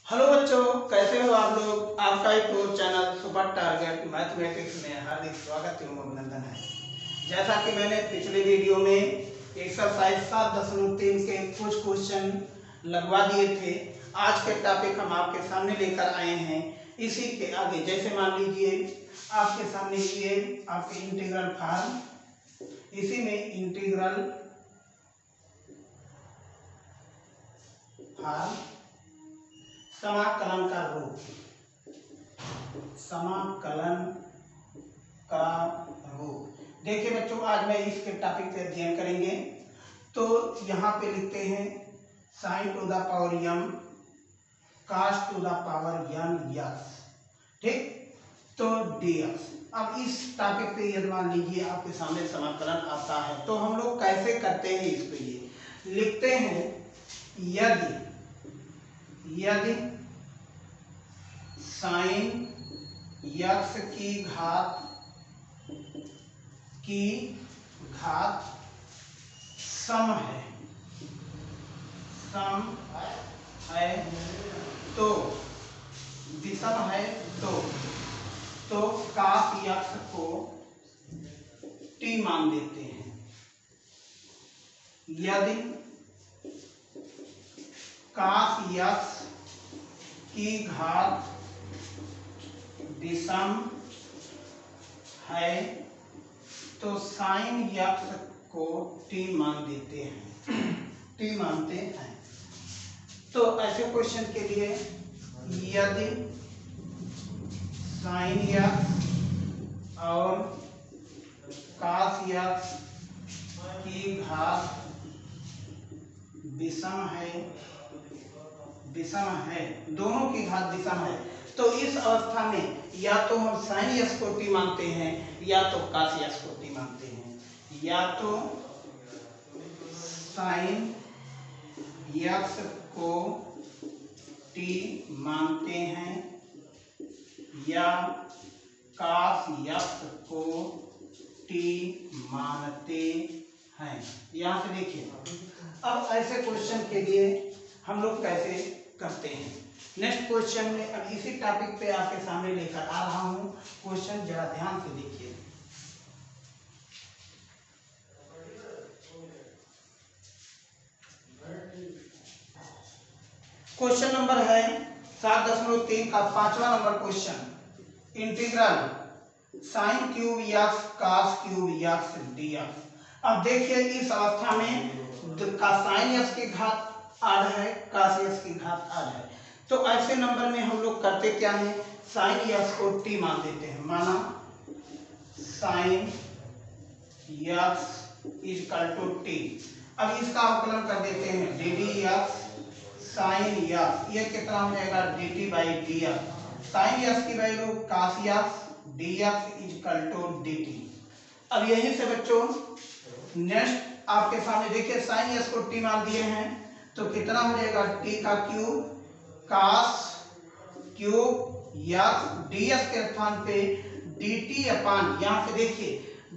Hello बच्चों, कैसे हो आप लोग। आपका एक और चैनल सुपर टारगेट मैथमेटिक्स में हार्दिक स्वागत एवं अभिनंदन है। जैसा कि मैंने पिछले वीडियो में एक्सरसाइज 7.3 के कुछ क्वेश्चन लगवा दिए थे, आज के टॉपिक हम आपके सामने लेकर आए हैं। इसी के आगे जैसे मान लीजिए आपके सामने ये आपके इंटीग्रल फॉर्म, इसी में इंटीग्रल फॉर्म समाकलन का रूप, समाकलन का रूप। देखिए बच्चों, आज मैं इसके टॉपिक पे अध्ययन करेंगे। तो यहाँ पे लिखते हैं sine to the power m cos to the power n yes, ठीक। तो dx। अब इस टॉपिक पे यदि मान लीजिए आपके सामने समाकलन आता है तो हम लोग कैसे करते हैं। इस पे ये लिखते हैं यदि साइन यक्स की घात सम है तो विषम है तो कास यक्स को t मान देते हैं। यदि कास यक्स की घात विषम है तो साइन यक्स को t मान देते हैं, t मानते हैं। तो ऐसे क्वेश्चन के लिए यदि साइन यक्स और कास यक्स की घात विषम है, दोनों की घात विषम है, तो इस अवस्था में या तो हम साइन यक्स को t मानते हैं या तो कास यक्स को t मानते हैं। या तो साइन यक्स को t मानते हैं या कास यक्स को t मानते हैं। यहाँ से देखिए, अब ऐसे क्वेश्चन के लिए हम लोग कैसे करते हैं। नेक्स्ट क्वेश्चन में अब इसी टॉपिक पे आपके सामने लेकर आ रहा हूं। क्वेश्चन जरा ध्यान से देखिए। क्वेश्चन नंबर है 7.3 का 5वां number question. Integral sine cube X cos cube X dx। अब देखिए इस अवस्था में का साइन यक्स की घात आध है, कास यक्स की घात आध है। तो ऐसे नंबर में हम लोग करते क्या है, साइन यक्स को t मान देते हैं। माना sine X equal to t। अब इसका अवकलन कर देते हैं dd यक्स साइन यक्स, ये कितना हो जाएगा dt by dx। Sine X की value cos X dx equal to dt। अब यहीं से बच्चों नेक्स्ट आपके सामने देखिए साइन यक्स को t मान दिए हैं तो कितना हो जाएगा t का cube cos cube X dx के स्थान पे dt अपान, यहाँ से देखिए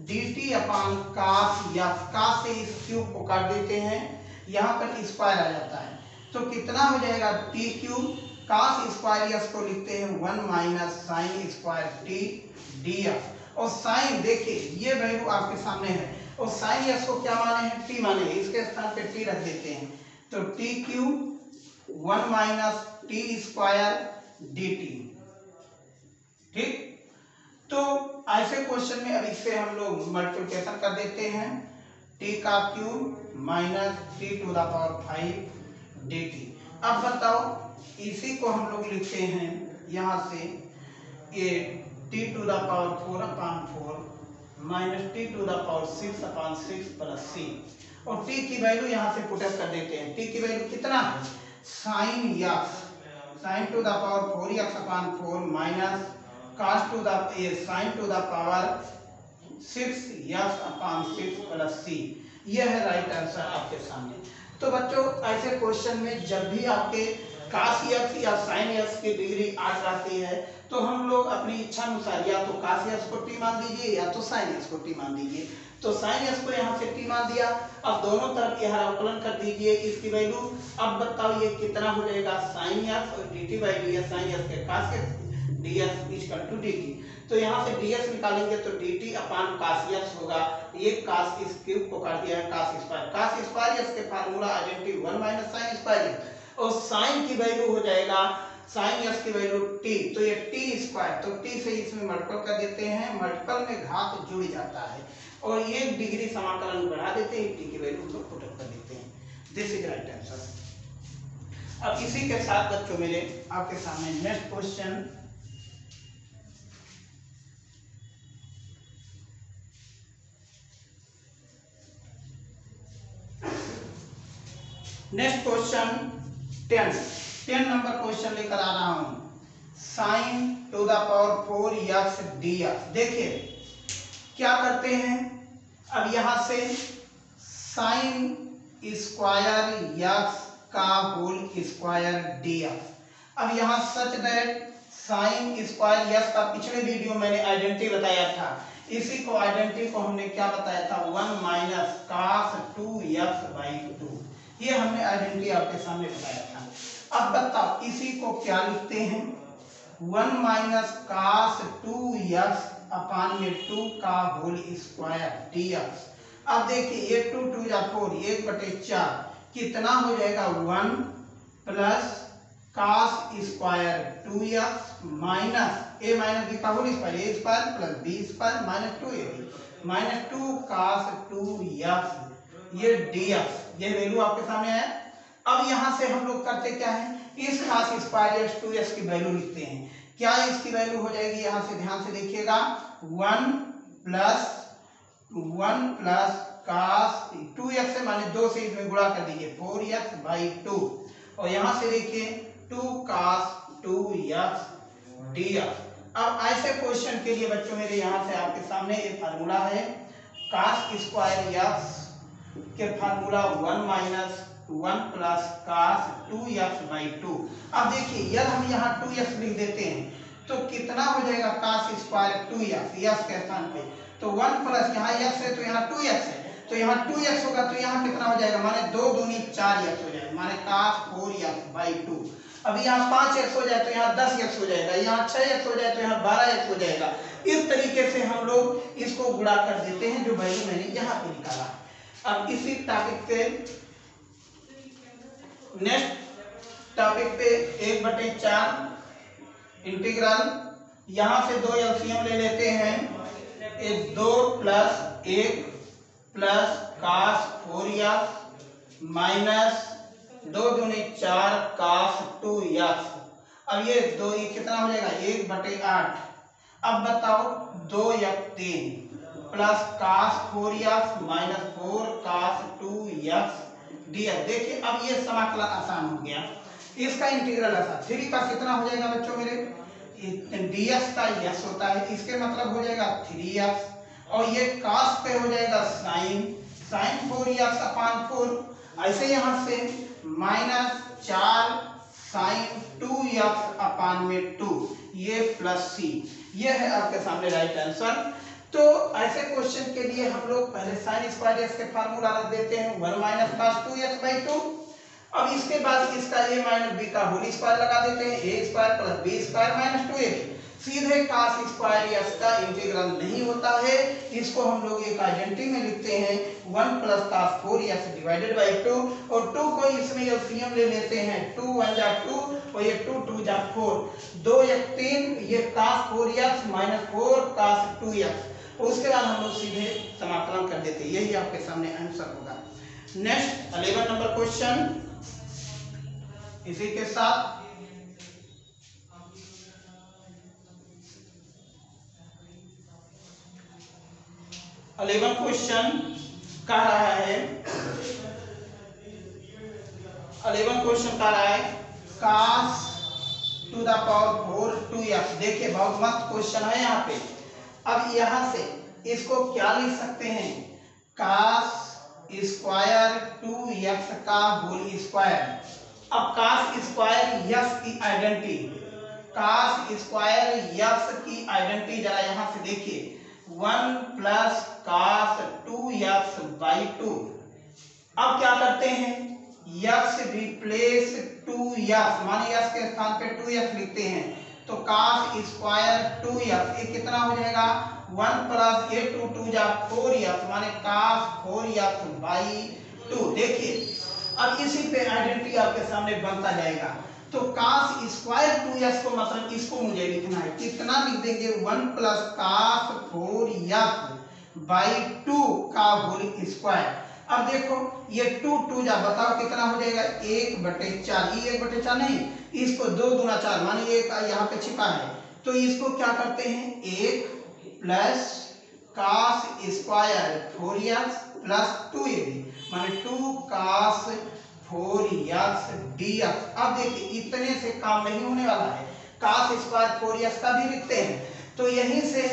dt अपान कास यक्स, कास से इस क्यूब को काट देते हैं, यहाँ पर स्क्वायर आ जाता है तो कितना हो जाएगा t cube cos square X को लिखते हैं 1 minus sine square t dx। और साइन देखिए ये वैल्यू आपके सामने है और साइन यक्स को क्या माने हैं, t माने हैं, इसके स्थान पे t रख देते हैं तो t cube 1 minus T square dt, ठीक। तो ऐसे क्वेश्चन में अब इससे हम लोग मल्टीप्लिकेशन कर देते हैं, t का cube minus T to the power 5 dt। अब बताओ इसी को हम लोग लिखते हैं यहाँ से ये T to the power 4 upon 4 minus T to the power 6 upon 6 plus c, और t की वैल्यू यहाँ से पुट अप कर देते हैं। t की वैल्यू कितना है, sine X sine to the power 4x upon 4 minus cos to the sine to the power 6x upon 6 plus c। यह है राइट आंसर आपके सामने। तो बच्चों ऐसे क्वेश्चन में जब भी आपके कास यक्स या साइन यक्स की डिग्री 8 रहती है तो हम लोग अपनी इच्छा अनुसार या तो कास यक्स को t मान दीजिए या तो साइन यक्स को t मान दीजिए। तो साइन यस को यहाँ से टी मान दिया। अब दोनों तरफ यह अवकलन कर दीजिए इसकी वैल्यू। अब बताओ ये कितना हो जाएगा साइन यस और D T by D S, sine S के cos D S equal to D T. तो यहाँ से डी एस निकालेंगे तो D T upon cos S होगा। ये कास इस क्यूब को काट दिया है cos square, cos square S के formula identity 1 minus sine square S, और साइन की वैल्यू हो जाएगा साइन यस की वैल्यू टी, तो ये टी स्क्वायर, तो टी से इसमें मल्टीपल कर देते हैं, मल्टीपल में घात जुड़ जाता है और 1 डिग्री समाकलन बढ़ा देते हैं, टी की वैल्यू हम लोग पुट अप कर देते हैं। This is right answer. अब इसी के साथ बच्चों मेरे आपके सामने next question, next question 10 number question लेकर आ रहा हूं, sign to the power 4 x D x. देखिए क्या करते हैं, अब यहां से साइन स्क्वायर यक्स का होल स्क्वायर डी एक्स। अब यहां such that sine square x का पिछले वीडियो मैंने आइडेंटिटी बताया था, इसी को आइडेंटिटी को हमने क्या बताया था 1 माइनस कास 2 यक्स बाई 2, ये हमने आइडेंटिटी आपके सामने बताया था। अब बताओ इसी को क्या लिखते हैं 1 माइनस कास 2 यक्स अपान में 2 का होल स्क्वायर डी एक्स। अब देखिए 1 2 2 या 4, 1/4 कितना हो जाएगा 1 plus cos square 2 X minus A minus B का whole square, A square plus B square minus 2ab minus 2 cos 2 X, ये डी एक्स, ये वैल्यू आपके सामने है। अब यहां से हम लोग करते क्या है, इस कास स्क्वायर एक्स 2x की वैल्यू लिखते हैं। क्या इसकी वैल्यू हो जाएगी, यहां से ध्यान से देखिएगा 1 प्लस कास 2x से माने 2 से इसमें गुणा कर दीजिए 4x बाई 2, और यहां से देखिए 2 कास 2x dx। अब ऐसे क्वेश्चन के लिए बच्चों मेरे यहां से आपके सामने एक फार्मूला है, कास स्क्वायर x के formula 1 minus 1 plus cos 2x by 2। अब देखिए यदि हम यहाँ 2x लिख देते हैं तो कितना हो जाएगा कास स्क्वायर 2x, यस के स्थान पे, तो 1 प्लस यहाँ x है तो यहाँ 2x है, तो यहाँ 2x होगा तो यहाँ कितना हो जाएगा, माने 2 दूनी 4x हो जाएगा, माने कास 4x बाई 2। अब यहाँ 5x हो जाए तो यहाँ 10x हो जाएगा, यहाँ 6x हो जाए तो यहाँ 12x हो जाएगा। इस तरीके से हम लोग इसको गुणा कर देते हैं जो वैल्यू मैंने यहाँ पे निकाला। अब इसी टॉपिक पे नेक्स्ट टॉपिक पे 1/4 इंटीग्रल, यहां से 2 एलसीएम ले लेते हैं, 2 प्लस 1 प्लस कास 4x माइनस 2 दूनी 4 कास 2x। अब ये 2 कितना हो जाएगा 1/8। अब बताओ 2 या 3 प्लस कास 4x माइनस 4 कास 2x dx। देखिए अब ये समाकलन आसान हो गया, इसका इंटीग्रल आसान, 3 का कितना हो जाएगा बच्चों मेरे dx का यस होता है, इसके मतलब हो जाएगा 3x, और ये कास पे हो जाएगा साइन 4x अपान 4, ऐसे यहाँ से माइनस 4 साइन 2x अपान में 2, ये प्लस c, ये है आपके सामने राइट आंसर। तो ऐसे क्वेश्चन के लिए हम लोग पहले साइन स्क्वायर एक्स के फार्मूला रख देते हैं 1 माइनस कास 2x बाई 2। अब इसके बाद इसका a माइनस b का होल स्क्वायर लगा देते हैं, a square plus b square minus 2ab। सीधे कास स्क्वायर एक्स का इंटीग्रल नहीं होता है, इसको हम लोग एक आइडेंटिटी में लिखते हैं 1 plus cos 4x divided by 2, और 2 को इसमें एलसीएम ले लेते हैं, 2 1 जा 2 और ये 2 2 जा 4, 2 या 3, ये कास 4x माइनस 4 कास 2x, उसके बाद हम लोग सीधे समाकलन कर देते हैं, यही आपके सामने आंसर होगा। नेक्स्ट 11 नंबर क्वेश्चन, इसी के साथ 11 क्वेश्चन कह रहा है, 11 क्वेश्चन कह रहा है कास टू द पावर 4 2x। देखिए बहुत मस्त क्वेश्चन है यहाँ पे। अब यहाँ से इसको क्या लिख सकते हैं, कास स्क्वायर 2x का होल स्क्वायर। अब कास स्क्वायर x की आइडेंटिटी, कास स्क्वायर x की आइडेंटिटी जरा यहाँ से देखिए 1 प्लस कास 2x बाई 2। अब क्या करते हैं, x रिप्लेस 2x, माने x के स्थान पे 2x लिखते हैं, तो कास स्क्वायर 2x ये कितना हो जाएगा 1 प्लस ये 2 जा 4x, माने कास 4x बाई 2। देखिए अब इसी पे आइडेंटिटी आपके सामने बनता जाएगा। तो कास स्क्वायर 2x को मतलब इसको मुझे लिखना है, कितना लिख देंगे 1 प्लस कास 4x बाई 2 का होल स्क्वायर। अब देखो ये 2 जा बताओ कितना हो जाएगा 1/4, ये 1/4 नहीं, इसको 2 दूना 4, माने ये यहाँ पे छिपा है, तो इसको क्या करते हैं 1 plus cos square 4x plus 2 ये भी, माने 2 कास 4x dx। अब देखिए इतने से काम नहीं होने वाला है, कास स्क्वायर 4x का भी लिखते हैं, तो यहीं से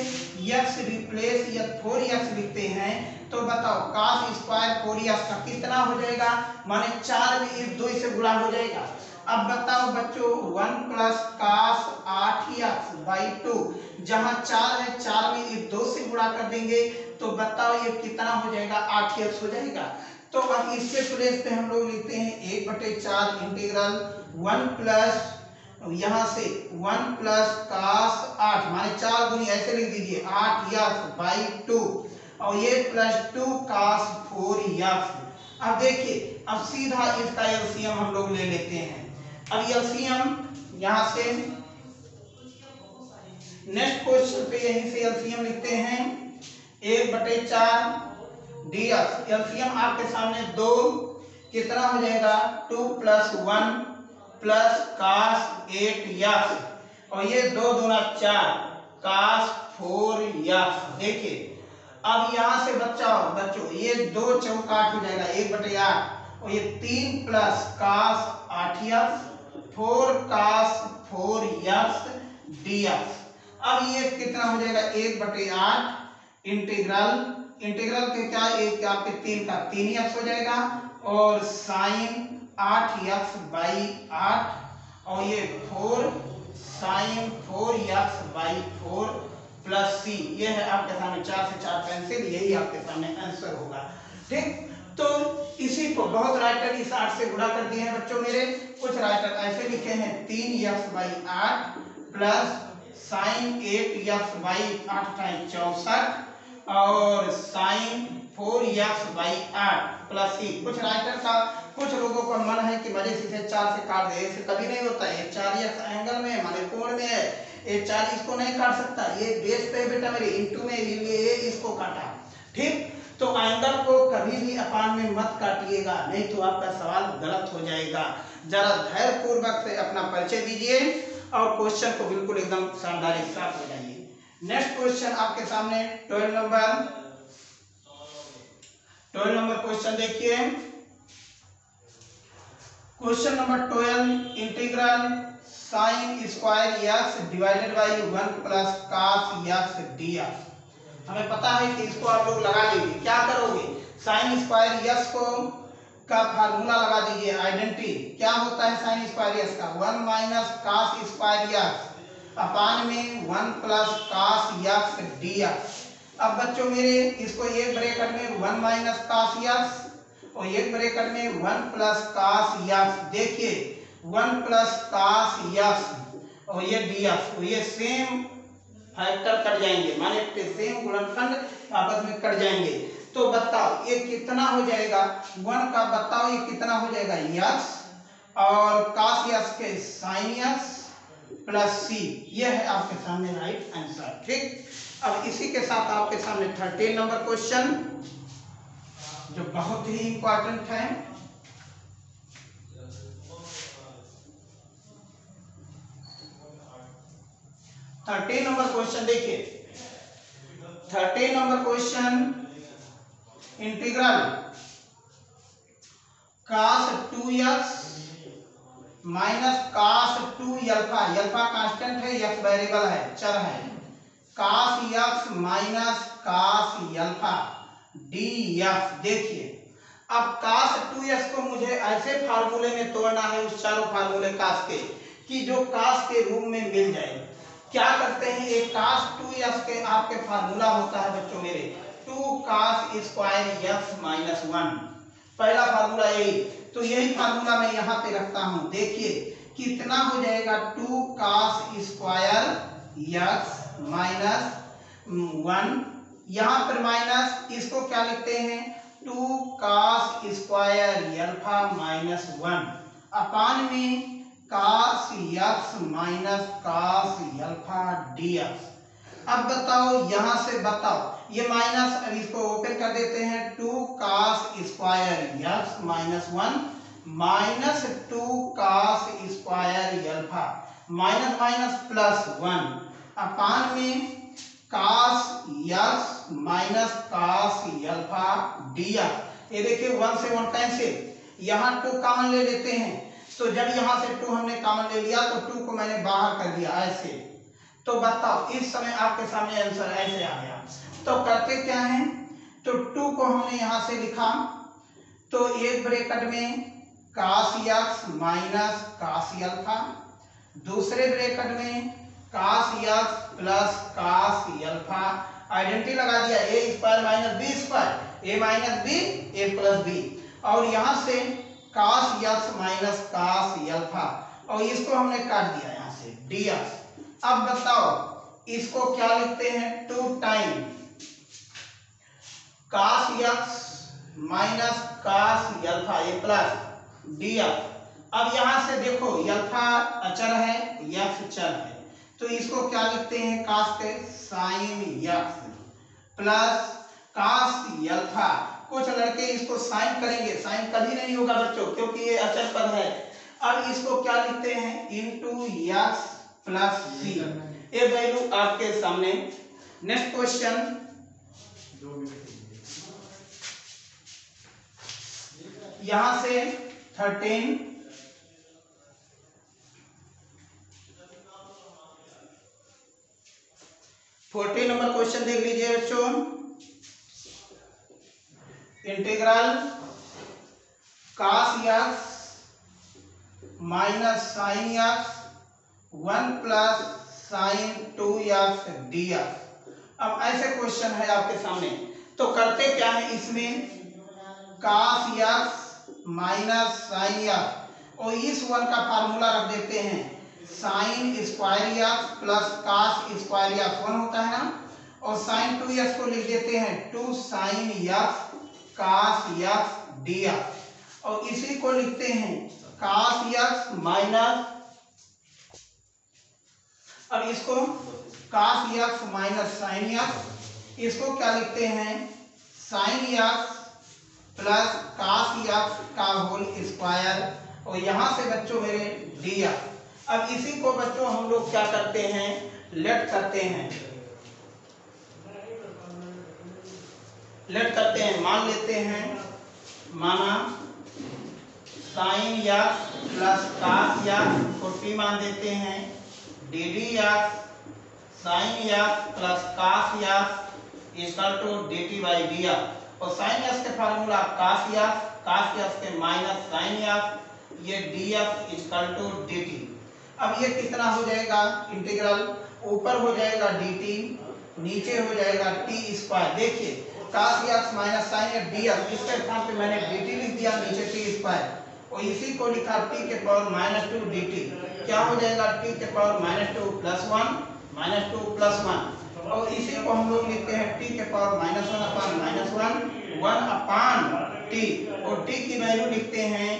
x रिप्लेस या 4x लिखते हैं, तो बताओ कास स्क्वायर 4x का कितना हो जाएगा, माने 4 में इस 2 से गुणा हो जाएगा। अब बताओ बच्चों 1 प्लस कास 8x बाई 2, जहां 4 है 4 में इस 2 से गुणा कर देंगे, तो बताओ ये कितना हो जाएगा 8x हो जाएगा। तो अब इसके प्लेस पे हम लोग लिखते हैं 1/4 इंटीग्रल 1 प्लस यहाँ से 1 प्लस कास 8, माने 4 दूनी ऐसे लिख दीजिए 8x बाई 2, और ये प्लस 2 कास 4x। अब देखिए अब सीधा इसका एलसीएम हम लोग ले लेते हैं। अब एलसीएम यहाँ से नेक्स्ट क्वेश्चन पे यहीं से एलसीएम लिखते हैं 1/4 dx। एलसीएम आपके सामने 2 कितना हो जाएगा 2 प्लस 1 प्लस कास 8x, और ये 2 दूना 4 कास 4x। देखिए अब यहाँ से बच्चों ये 2 चौक 8 हो जाएगा 1/8, और ये 3 प्लस कास 8x 4 कास 4x dx। अब ये कितना हो जाएगा 1/8 इंटीग्रल के क्या एक आपके 3 का 3x हो जाएगा, और साइन 8x बाई 8, और ये 4 sign 4x by 4 plus c। ये है आपके सामने 4 से 4 पेंसिल, यही आपके सामने आंसर होगा। ठीक, तो इसी को बहुत राइटर इस 8 से गुणा कर दिए हैं बच्चों मेरे। कुछ राइटर ऐसे लिखे हैं 3x by 8 plus sign 8x by 8 time 64, और sign 4x by 8 plus c। कुछ लोगों का मन है कि मजे से 4 से काट दे, ऐसे कभी नहीं होता है। 4x एंगल में माने कोण में है, ये 4 इसको नहीं काट सकता, ये बेस पे बेटा मेरे इंटू में लिए इसको काटा। ठीक, तो एंगल को कभी भी अपान में मत काटिएगा, नहीं तो आपका सवाल गलत हो जाएगा। जरा धैर्य पूर्वक से अपना परिचय दीजिए और क्वेश्चन को बिल्कुल एकदम शानदार के साथ हो जाइए। नेक्स्ट क्वेश्चन आपके सामने 12 नंबर क्वेश्चन देखिए। Question number 12 integral sine square x divided by 1 plus cos x dx। हमें पता है कि इसको आप लोग लगा लेंगे। क्या करोगे, साइन स्क्वायर x को का फार्मूला लगा दीजिए, आइडेंटिटी क्या होता है साइन स्क्वायर x का 1 माइनस कास स्क्वायर x अपान में 1 प्लस कास x dx। अब बच्चों मेरे इसको एक ब्रैकेट में 1 माइनस कास x और एक ब्रैकेट में 1 प्लस कास x। देखिए 1 प्लस कास x और ये dx, ये सेम फैक्टर कट जाएंगे, माने सेम गुणनखंड आपस में कट जाएंगे। तो बताओ ये कितना हो जाएगा 1 का, बताओ ये कितना हो जाएगा x और कास x के साइन x प्लस c। ये है आपके सामने राइट आंसर। ठीक, अब इसी के साथ आपके सामने 13 नंबर क्वेश्चन जो बहुत ही इंपॉर्टेंट है। थर्टीन नंबर क्वेश्चन देखिए। 13 number question integral cos 2x minus cos 2 alpha, alpha constant है, x वेरिएबल है, चर है, कास x minus cos alpha dx। देखिए अब कास 2x को मुझे ऐसे फार्मूले में तोड़ना है, उस चारों फार्मूले कास के कि जो कास के रूप में मिल जाए। क्या करते हैं, एक cos 2x के आपके फार्मूला होता है बच्चों मेरे 2 cos स्क्वायर x माइनस 1, पहला फार्मूला यही। तो यही फार्मूला मैं यहाँ पे रखता हूँ। देखिए कितना हो जाएगा 2 cos स्क्वायर x माइनस 1, यहाँ पर माइनस, इसको क्या लिखते हैं 2 cos स्क्वायर अल्फा माइनस 1 अपान में cos x minus cos alpha dx। अब बताओ, यहां से बताओ ये माइनस, अब इसको ओपन कर देते हैं 2 cos square x minus 1 minus 2 cos square alpha minus minus plus 1 अपान में cos x minus cos alpha dx। ये देखिए 1 से 1 कैंसिल, यहाँ 2 कॉमन ले लेते हैं। तो जब यहाँ से 2 हमने कॉमन ले लिया तो 2 को मैंने बाहर कर दिया ऐसे। तो बताओ इस समय आपके सामने आंसर ऐसे आ गया। तो करते क्या हैं, तो 2 को हमने यहाँ से लिखा, तो एक ब्रैकेट में cos x minus cos alpha, दूसरे ब्रैकेट में cos x plus cos alpha, identity लगा दिया a square minus b square, a minus b a plus b, और यहाँ से cos x minus cos alpha, और इसको हमने काट दिया यहाँ से dx। अब बताओ इसको क्या लिखते हैं 2 time cos x minus cos alpha ये प्लस dx। अब यहाँ से देखो अल्फा अचर है x चर है, तो इसको क्या लिखते हैं cos के sin x plus cos alpha. कुछ लड़के इसको साइन करेंगे, साइन कभी नहीं होगा बच्चों क्योंकि ये अचर पद है। अब इसको क्या लिखते हैं इनटू x प्लस c, ये वैल्यू आपके सामने। नेक्स्ट क्वेश्चन, यहां से 13 14 नंबर क्वेश्चन देख लीजिए बच्चों। Integral cos x minus sin x 1 plus sin 2x dx। अब ऐसे क्वेश्चन है आपके सामने, तो करते क्या है इसमें cos x minus sin x, और इस 1 का फार्मूला रख देते हैं sin square x plus cos square x 1 होता है ना, और sin 2x को लिख देते हैं 2 sin x cos x dx, और इसी को लिखते हैं cos x माइनस, अब इसको cos x minus sin x, इसको क्या लिखते हैं sin x plus cos x का होल स्क्वायर, और यहां से बच्चों मेरे dx। अब इसी को बच्चों हम लोग क्या करते हैं लेट करते हैं, लेट करते हैं, मान लेते हैं, माना sin x plus cos x को t मान देते हैं, ddx sin x plus cos x equal to dt by dx, और sin x के फार्मूला cos x के माइनस sin x, ये dx इक्वल टू dt। अब ये कितना हो जाएगा इंटीग्रल, ऊपर हो जाएगा dt, नीचे हो जाएगा t स्क्वायर। देखिए cos x minus sin x dx, इसके स्थान पे मैंने dt लिख दिया, नीचे t स्क्वायर, और इसी को लिखा t के पावर माइनस 2 dt। क्या हो जाएगा t के power minus 2 plus 1 minus 2 plus 1, और इसी को हम लोग लिखते हैं t के पावर माइनस 1 अपान माइनस 1 अपान t, और t की वैल्यू लिखते हैं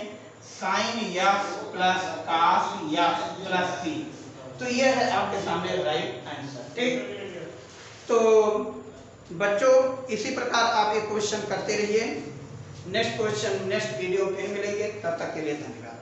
sin x plus cos x plus c। तो ये है आपके सामने राइट आंसर। ठीक, तो बच्चों इसी प्रकार आप एक क्वेश्चन करते रहिए। नेक्स्ट क्वेश्चन नेक्स्ट वीडियो फिर मिलेंगे, तब तक के लिए धन्यवाद।